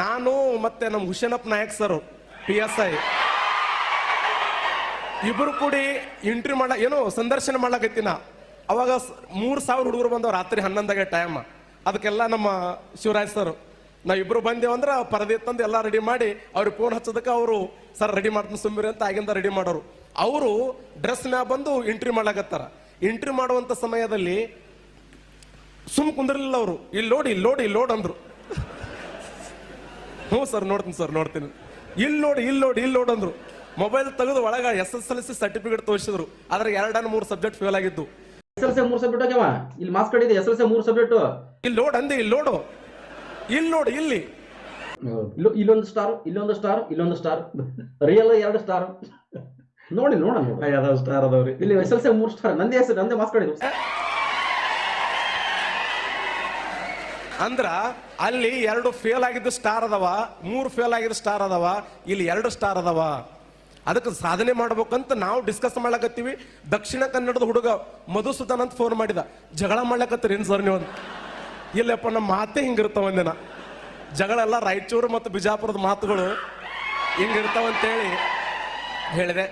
ನಾನು ಮತ್ತೆ ನಮ್ಮ ಹುಸೇನಪ್ಪ ನಾಯಕ್ ಸರ್ PSI ಇಬ್ರು ಕೂಡಿ ಇಂಟರ್ವ್ಯೂ ಏನೋ ಸಂದರ್ಶನ ಮಾಡ್ಲಾಕೈತಿನ. ಅವಾಗ 3,000 ಹುಡುಗರು ಬಂದವ್ ರಾತ್ರಿ 11 ಟೈಮ್. ಅದಕ್ಕೆಲ್ಲ ನಮ್ಮ ಶಿವರಾಜ್ ಸರ್ ನಾವಿಬ್ರು ಬಂದೇವಂದ್ರೆ ಪರದೆ ತಂದು ಎಲ್ಲ ರೆಡಿ ಮಾಡಿ ಅವ್ರಿಗೆ ಫೋನ್ ಹಚ್ಚೋದಕ್ಕೆ ಅವರು ಸರ್ ರೆಡಿ ಮಾಡ್ತೀನಿ ಸುಮ್ಮಿರಿ ಅಂತ ಆಗಿಂದ ರೆಡಿ ಮಾಡೋರು. ಅವರು ಡ್ರೆಸ್ ಮ್ಯಾಗ ಬಂದು ಇಂಟರ್ವ್ಯೂ ಮಾಡ್ಲಾಕತ್ತಾರ. ಇಂಟರ್ವ್ಯೂ ಮಾಡುವಂತ ಸಮಯದಲ್ಲಿ ಸುಮ್ ಕುಂದಿರ್ಲಿಲ್ಲ ಅವರು. ಇಲ್ಲಿ ಲೋಡ್ ಅಂದ್ರು. ಹ್ಞೂ ಸರ್ ನೋಡ್ತೀನಿ. ಇಲ್ಲಿ ನೋಡಿ ಅಂದ್ರು. ಮೊಬೈಲ್ ತೆಗೆದು ಒಳಗ SSLC ಸರ್ಟಿಫಿಕೇಟ್ ತೋರಿಸಿದ್ರು. ಆದ್ರೆ 2-3 ಸಬ್ಜೆಕ್ಟ್ ಫೇಲ್ ಆಗಿದ್ದು. SSLC 3 ಸಬ್ಜೆಕ್ಟ್ ಆಗ್ಯಾವ. ಇಲ್ಲಿ ಮಾರ್ಕ್ಸ್ ಕಡಿದೆ. SSLC 3 subject. ಇಲ್ಲಿ ಲೋಡ್ ಅಂದೆ. ಇಲ್ಲಿ ಇಲ್ಲೊಂದು ಸ್ಟಾರ್ ರಿಯಲ್ 2 ಸ್ಟಾರ್. ನೋಡಿ ಯಾವ್ದಾವ್ ಸ್ಟಾರ್ ಅದಾವ್ರಿ. ಇಲ್ಲಿ SSLC 3 ಸ್ಟಾರ್. ನಂದೇ ಮಾರ್ಕ್ಸ್ ಕಡಿದು. ಅಂದ್ರ ಅಲ್ಲಿ 2 ಫೇಲ್ ಆಗಿದ್ದು ಸ್ಟಾರ್ ಅದಾವ, 3 ಫೇಲ್ ಆಗಿದ್ದು ಸ್ಟಾರ್ ಅದಾವ, ಇಲ್ಲಿ 2 ಸ್ಟಾರ್ ಅದಾವ. ಅದಕ್ಕೆ ಸಾಧನೆ ಮಾಡ್ಬೇಕಂತ ನಾವು ಡಿಸ್ಕಸ್ ಮಾಡ್ಲಕತ್ತೀವಿ. ದಕ್ಷಿಣ ಕನ್ನಡದ ಹುಡುಗ ಮಧುಸೂದನ್ ಅಂತ ಫೋನ್ ಮಾಡಿದ. ಜಗಳ ಮಾಡ್ಲಕತ್ತೀರಿ ಏನ್ ಸರ್ ನೀವು? ಇಲ್ಲಪ್ಪ ನಮ್ಮ ಮಾತೇ ಹಿಂಗಿರ್ತಾವ ಒಂದಿನ. ಜಗಳ ಎಲ್ಲ ರಾಯಚೂರು ಮತ್ತು ಬಿಜಾಪುರದ ಮಾತುಗಳು ಹಿಂಗಿರ್ತಾವಂತೇಳಿ ಹೇಳಿದೆ.